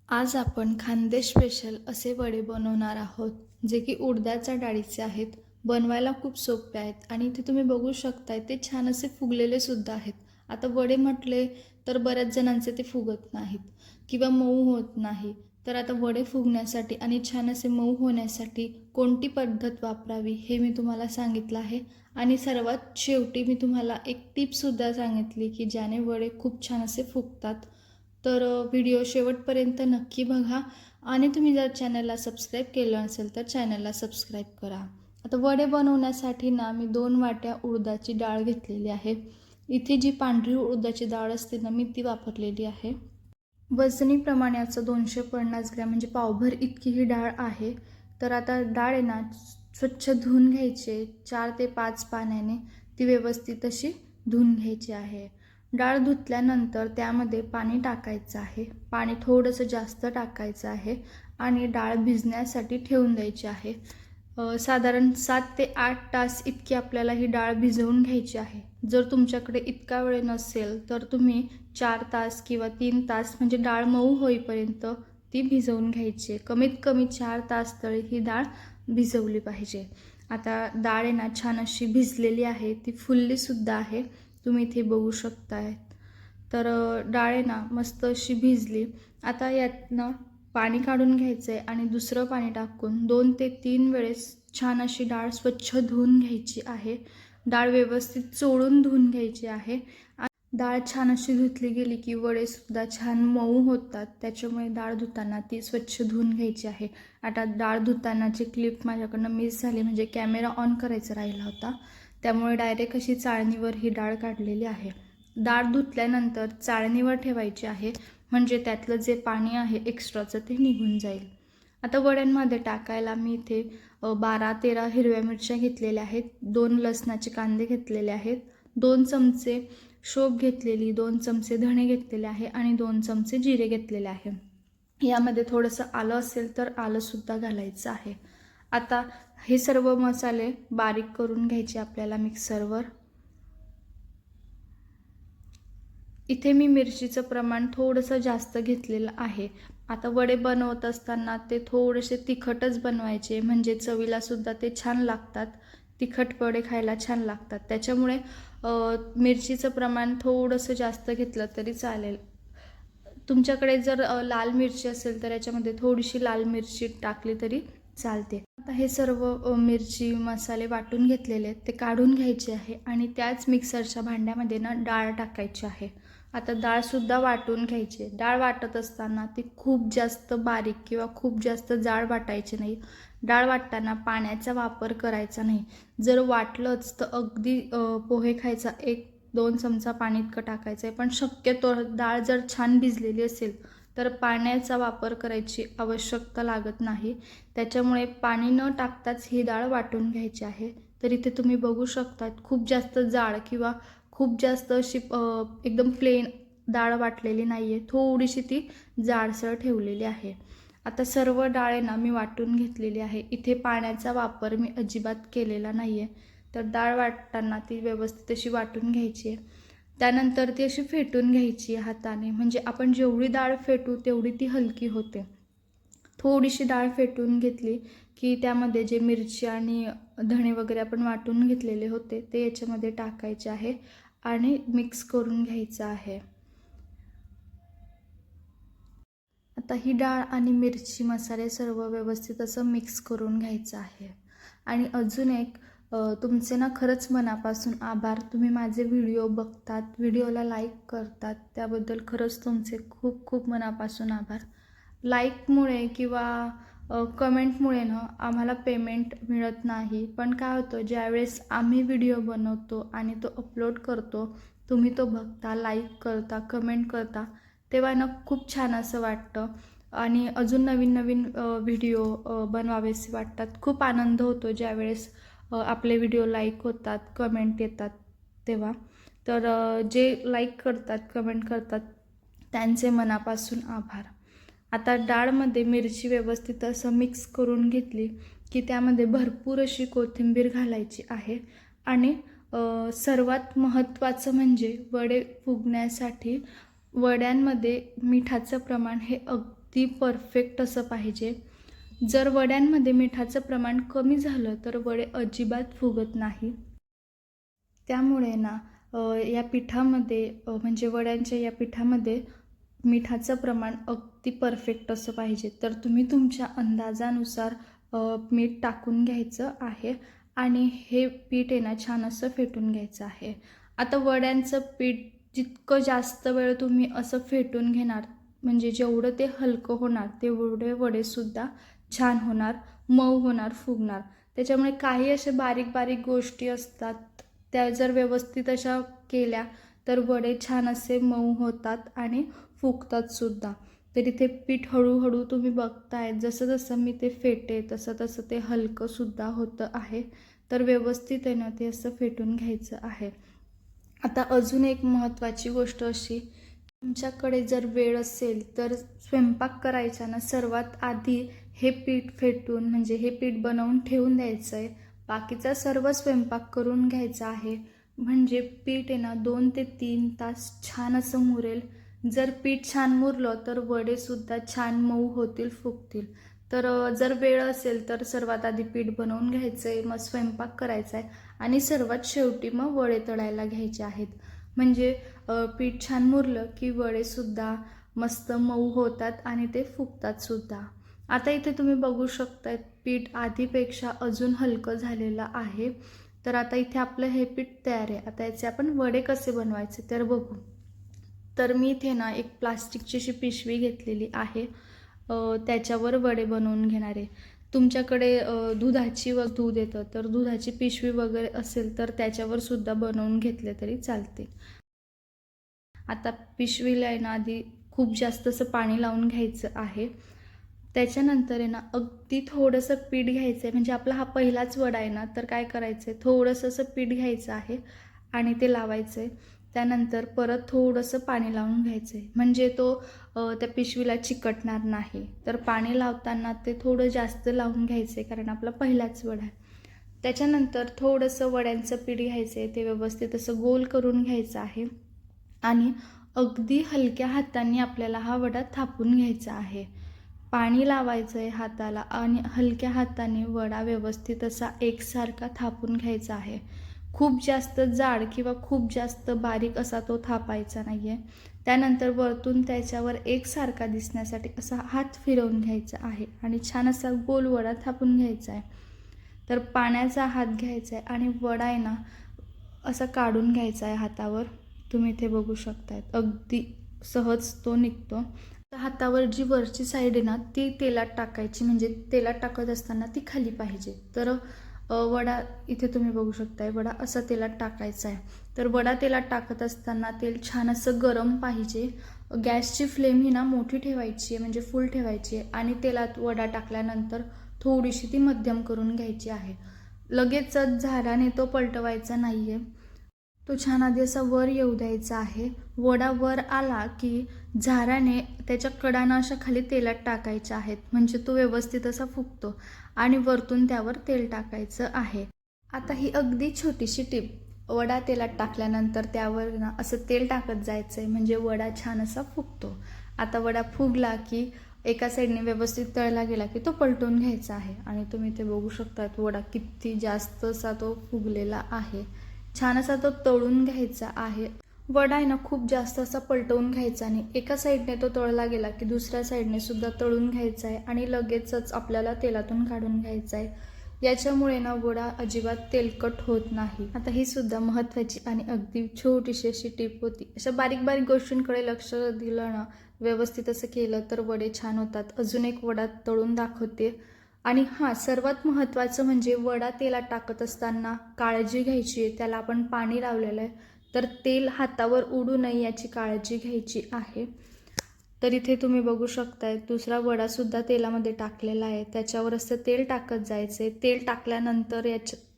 आज आपण खानदेश स्पेशल असे वडे बनवणार आहोत, जे की उडदाच्या डाळीचे आहेत. बनवायला खूप सोपे आहेत आणि ते तुम्ही बघू शकताय ते छान असे फुगलेले सुद्धा आहेत. आता वडे म्हटले तर बऱ्याच जणांचे ते फुगत नाहीत किंवा मऊ होत नाही. तर आता वडे फुगण्यासाठी आणि छान असे मऊ होण्यासाठी कोणती पद्धत वापरावी हे मी तुम्हाला सांगितलं आहे. आणि सर्वात शेवटी मी तुम्हाला एक टिपसुद्धा सांगितली की ज्याने वडे खूप छान असे फुगतात. तर व्हिडिओ शेवटपर्यंत नक्की बघा आणि तुम्ही जर चॅनलला सबस्क्राईब केलं नसेल तर चॅनलला सबस्क्राईब करा. आता वडे बनवण्यासाठी ना मी 2 वाट्या उडदाची डाळ घेतलेली आहे. इथे जी पांढरी उडदाची डाळ असते ना मी ती वापरलेली आहे. वजनी प्रमाणाचं 250 ग्रॅम म्हणजे पावभर इतकी ही डाळ आहे. तर आता डाळ आहे ना स्वच्छ धुवून घ्यायची 4 ते 5 पाण्याने ती व्यवस्थित अशी धुवून घ्यायची आहे. डाळ धुतल्यानंतर त्यामध्ये पाणी टाकायचं आहे. पाणी थोडंसं जास्त टाकायचं आहे आणि डाळ भिजण्यासाठी ठेवून द्यायची आहे. साधारण 7 ते 8 तास इतकी आपल्याला ही डाळ भिजवून घ्यायची आहे. जर तुमच्याकडे इतका वेळ नसेल तर तुम्ही 4 तास किंवा 3 तास म्हणजे डाळ मऊ होईपर्यंत ती भिजवून घ्यायची आहे. कमीत कमी 4 तास तरी ही डाळ भिजवली पाहिजे. आता डाळ आहे ना छान अशी भिजलेली आहे, ती फुललीसुद्धा आहे. तुम्ही इथे बघू शकताय. तर डाळ आहे ना मस्त अशी भिजली. आता यातनं पाणी काढून घ्यायचं आहे आणि दुसरं पाणी टाकून 2 ते 3 वेळेस छान अशी डाळ स्वच्छ धुवून घ्यायची आहे. डाळ व्यवस्थित चोळून धुवून घ्यायची आहे. डाळ छान अशी धुतली गेली की वडेसुद्धा छान मऊ होतात. त्याच्यामुळे डाळ धुताना ती स्वच्छ धुवून घ्यायची आहे. आता डाळ धुतानाची क्लिप माझ्याकडनं मिस झाली, म्हणजे कॅमेरा ऑन करायचा राहिला होता. त्यामुळे डायरेक्ट अशी चाळणीवर ही डाळ काढलेली आहे. डाळ धुतल्यानंतर चाळणीवर ठेवायची आहे, म्हणजे त्यातलं जे पाणी आहे एक्स्ट्राचं ते निघून जाईल. आता वड्यांमध्ये टाकायला मी इथे 12-13 हिरव्या मिरच्या घेतलेल्या आहेत, 2 लसणाचे कांदे घेतलेले आहेत, 2 चमचे शोप घेतलेली, 2 चमचे धणे घेतलेले आहे आणि 2 चमचे जिरे घेतलेले आहे. यामध्ये थोडंसं आलं असेल तर आलंसुद्धा घालायचं आहे. आता हे सर्व मसाले बारीक करून घ्यायचे आपल्याला मिक्सरवर. इथे मी मिरचीचं प्रमाण थोडंसं जास्त घेतलेलं आहे. आता वडे बनवत असताना ते थोडेसे तिखटच बनवायचे, म्हणजे चवीलासुद्धा ते छान लागतात. तिखट वडे खायला छान लागतात. त्याच्यामुळे मिरचीचं प्रमाण थोडंसं जास्त घेतलं तरी चालेल. तुमच्याकडे जर लाल मिरची असेल तर याच्यामध्ये थोडीशी लाल मिरची टाकली तरी चालते. आता हे सर्व मिरची मसाले वाटून घेतलेले आहेत ते काढून घ्यायचे आहे आणि त्याच मिक्सरच्या भांड्यामध्ये ना डाळ टाकायची आहे. आता डाळसुद्धा वाटून घ्यायची आहे. डाळ वाटत असताना ती खूप जास्त बारीक किंवा खूप जास्त जाड वाटायची नाही. डाळ वाटताना पाण्याचा वापर करायचा नाही. जर वाटलंच तर अगदी पोहे खायचा 1-2 चमचा पाणी इतकं टाकायचं आहे. पण शक्यतो डाळ जर छान भिजलेली असेल तर पाण्याचा वापर करायची आवश्यकता लागत नाही. त्याच्यामुळे पाणी न टाकताच ही डाळ वाटून घ्यायची आहे. तर इथे तुम्ही बघू शकता खूप जास्त जाड किंवा खूप जास्त अशी एकदम प्लेन डाळ वाटलेली नाही आहे. थोडीशी ती जाडसर ठेवलेली आहे. आता सर्व डाळ ना मी वाटून घेतलेली आहे. इथे पाण्याचा वापर मी अजिबात केलेला नाही आहे. तर डाळ वाटताना ती व्यवस्थित अशी वाटून घ्यायची आहे. त्यानंतर ती अशी फेटून घ्यायची हाताने, म्हणजे आपण जेवढी डाळ फेटू तेवढी ती हलकी होते. थोडीशी डाळ फेटून घेतली की त्यामध्ये जे मिरची आणि धणे वगैरे आपण वाटून घेतलेले होते ते याच्यामध्ये टाकायचे आहे आणि मिक्स करून घ्यायचं आहे. आता ही डाळ आणि मिरची मसाले सर्व व्यवस्थित असं मिक्स करून घ्यायचं आहे. आणि अजून एक तुमचे ना खरंच मनापासून आभार. तुम्ही माझे व्हिडिओ बघतात, व्हिडिओला लाईक करतात, त्याबद्दल खरंच तुमचे खूप खूप मनापासून आभार. लाईकमुळे किंवा कमेंटमुळे ना आम्हाला पेमेंट मिळत नाही, पण काय होतं ज्यावेळेस आम्ही व्हिडिओ बनवतो आणि तो अपलोड करतो, तुम्ही तो बघता, लाईक करता, कमेंट करता, तेव्हा ना खूप छान असं वाटतं आणि अजून नवीन नवीन व्हिडिओ बनवावेसे वाटतात. खूप आनंद होतो ज्यावेळेस आपले व्हिडिओ लाईक होतात, कमेंट येतात तेव्हा. तर जे लाईक करतात, कमेंट करतात त्यांचे मनापासून आभार. आता डाळमध्ये मिरची व्यवस्थित असं मिक्स करून घेतली की त्यामध्ये भरपूर अशी कोथिंबीर घालायची आहे. आणि सर्वात महत्त्वाचं म्हणजे वडे फुगण्यासाठी वड्यांमध्ये मिठाचं प्रमाण हे अगदी परफेक्ट असं पाहिजे. जर वड्यांमध्ये मिठाचं प्रमाण कमी झालं तर वडे अजिबात फुगत नाही. त्यामुळे ना या पिठामध्ये म्हणजे वड्यांच्या या पिठामध्ये मिठाचं प्रमाण अगदी परफेक्ट असं पाहिजे. तर तुम्ही तुमच्या अंदाजानुसार मीठ टाकून घ्यायचं आहे आणि हे पीठ आहे ना छान असं फेटून घ्यायचं आहे. आता वड्यांचं पीठ जितकं जास्त वेळ तुम्ही असं फेटून घेणार, म्हणजे जेवढं ते हलकं होणार तेवढे वडेसुद्धा छान होणार, मऊ होणार, फुगणार. त्याच्यामुळे काही अशा बारीक बारीक गोष्टी असतात, त्या जर व्यवस्थित अशा केल्या तर वडे छान असे मऊ होतात आणि फुगतात सुद्धा. तर इथे पीठ हळूहळू तुम्ही बघताय, जसं जसं मी ते फेटे तसं तसं ते हलकंसुद्धा होतं आहे. तर व्यवस्थित आहे ना ते असं फेटून घ्यायचं आहे. आता अजून एक महत्त्वाची गोष्ट अशी, तुमच्याकडे जर वेळ असेल तर स्वयंपाक करायचा ना सर्वात आधी हे पीठ फेटून म्हणजे हे पीठ बनवून ठेवून द्यायचं आहे. बाकीचा सर्व स्वयंपाक करून घ्यायचा आहे. म्हणजे पीठ आहे ना 2 ते 3 तास छान असं मुरेल. जर पीठ छान मुरलं तर वडेसुद्धा छान मऊ होतील, फुगतील. तर जर वेळ असेल तर सर्वात आधी पीठ बनवून घ्यायचं आहे, मग स्वयंपाक करायचा आहे आणि सर्वात शेवटी मग वडे तळायला घ्यायचे आहेत. म्हणजे पीठ छान मुरलं की वडेसुद्धा मस्त मऊ होतात आणि ते फुगतातसुद्धा. आता इथे तुम्ही बघू शकता पीठ आधीपेक्षा अजून हलकं झालेलं आहे. तर आता इथे आपलं हे पीठ तयार आहे. आता याचे आपण वडे कसे बनवायचे तर बघू. तर मी इथे ना एक प्लास्टिकची अशी पिशवी घेतलेली आहे. त्याच्यावर वडे बनवून घेणार आहे. तुमच्याकडे दुधाची व दूध येतं तर दुधाची पिशवी वगैरे असेल तर त्याच्यावर सुद्धा बनवून घेतले तरी चालते. आता पिशवीला आहे ना आधी खूप जास्त असं पाणी लावून घ्यायचं आहे. त्याच्यानंतर आहे ना अगदी थोडंसं पीठ घ्यायचं आहे. म्हणजे आपला हा पहिलाच वडा आहे ना, तर काय करायचं आहे, थोडंसं असं पीठ घ्यायचं आहे आणि ते लावायचं आहे. त्यानंतर परत थोडंसं पाणी लावून घ्यायचं आहे. म्हणजे तो त्या पिशवीला चिकटणार नाही. तर पाणी लावताना ते थोडं जास्त लावून घ्यायचं आहे, कारण आपला पहिलाच वडा आहे. त्याच्यानंतर थोडंसं वड्यांचं पीठ घ्यायचं आहे, ते व्यवस्थित असं गोल करून घ्यायचं आहे आणि अगदी हलक्या हातांनी आपल्याला हा वडा थापून घ्यायचा आहे. पाणी लावायचं आहे हाताला आणि हलक्या हाताने वडा व्यवस्थित असा एकसारखा थापून घ्यायचा आहे. खूप जास्त जाड किंवा खूप जास्त बारीक असा तो थापायचा नाही आहे. त्यानंतर वरतून त्याच्यावर एकसारखा दिसण्यासाठी असा हात फिरवून घ्यायचा आहे आणि छान असा गोल वडा थापून घ्यायचा आहे. तर पाण्याचा हात घ्यायचा आहे आणि वडा आहे ना असा काढून घ्यायचा आहे हातावर. तुम्ही इथे बघू शकताय अगदी सहज तो निघतो. हातावर जी वरची साईड आहे ना ती तेलात टाकायची, म्हणजे तेलात टाकत असताना ती खाली पाहिजे. तर वडा इथे तुम्ही बघू शकताय, वडा असा तेलात टाकायचा आहे. तर वडा तेलात टाकत असताना तेल छान असं गरम पाहिजे. गॅसची फ्लेम ही ना मोठी ठेवायची आहे, म्हणजे फुल ठेवायची आहे आणि तेलात वडा टाकल्यानंतर थोडीशी ती मध्यम करून घ्यायची आहे. लगेचच झाऱ्याने तो पलटवायचा नाही आहे. तो छान आधी असा वर येऊ द्यायचा आहे. वडा वर आला की झाऱ्याने त्याच्या कडानं अशा खाली तेलात टाकायच्या आहेत, म्हणजे तो व्यवस्थित असा फुगतो आणि वरतून त्यावर तेल टाकायचं आहे. आता ही अगदी छोटीशी टिप, वडा तेलात टाकल्यानंतर त्यावर ना असं तेल टाकत जायचं आहे, म्हणजे वडा छान असा फुगतो. आता वडा फुगला की एका साईडने व्यवस्थित तळला गेला की तो पलटून घ्यायचा आहे आणि तुम्ही ते बघू शकतात वडा किती जास्त असा तो फुगलेला आहे. छान असा तो तळून घ्यायचा आहे. वडा आहे ना खूप जास्त असा पलटवून घ्यायचा आणि एका साईडने तो तळला गेला की दुसऱ्या साईडने सुद्धा तळून घ्यायचा आहे आणि लगेचच आपल्याला तेलातून काढून घ्यायचा आहे. याच्यामुळे ना वडा अजिबात तेलकट होत नाही. आता ही सुद्धा महत्त्वाची आणि अगदी छोटीशी अशी टिप होती. अशा बारीक बारीक गोष्टींकडे लक्ष दिलं ना, व्यवस्थित असं केलं तर वडे छान होतात. अजून एक वडा तळून दाखवते. आणि हां, सर्वात महत्त्वाचं म्हणजे वडा तेलात टाकत असताना काळजी घ्यायची आहे. त्याला आपण पाणी लावलेलं आहे, तर तेल हातावर उडू नये याची काळजी घ्यायची आहे. तर इथे तुम्ही बघू शकताय दुसरा वडासुद्धा तेलामध्ये टाकलेला आहे. त्याच्यावर असं तेल टाकत जायचं आहे. तेल टाकल्यानंतर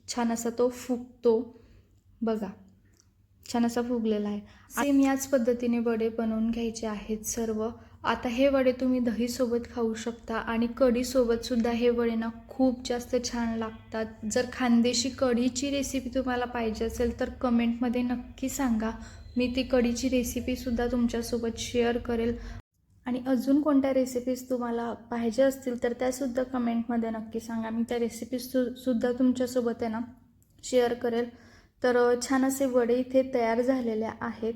छान असा तो फुगतो. बघा, छान असा फुगलेला आहे. सेम याच पद्धतीने वडे बनवून घ्यायचे आहेत सर्व. आता हे वडे तुम्ही दहीसोबत खाऊ शकता आणि कढीसोबतसुद्धा हे वडे ना खूप जास्त छान लागतात. जर खानदेशी कढीची रेसिपी तुम्हाला पाहिजे असेल तर कमेंटमध्ये नक्की सांगा. मी ती कढीची रेसिपीसुद्धा तुमच्यासोबत शेअर करेल आणि अजून कोणत्या रेसिपीज तुम्हाला पाहिजे असतील तर त्यासुद्धा कमेंटमध्ये नक्की सांगा. मी त्या रेसिपीज सुद्धा तुमच्यासोबत आहे ना शेअर करेल. तर छान असे वडे इथे तयार झालेले आहेत.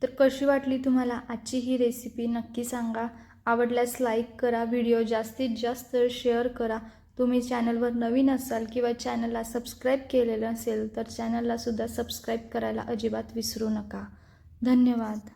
तर कशी वाटली तुम्हाला आजची ही रेसिपी नक्की सांगा. आवडल्यास लाईक करा, व्हिडिओ जास्तीत जास्त शेअर करा. तुम्ही चॅनलवर नवीन असाल किंवा चॅनलला सबस्क्राईब केलेलं असेल तर चॅनलला सुद्धा सबस्क्राईब करायला अजिबात विसरू नका. धन्यवाद.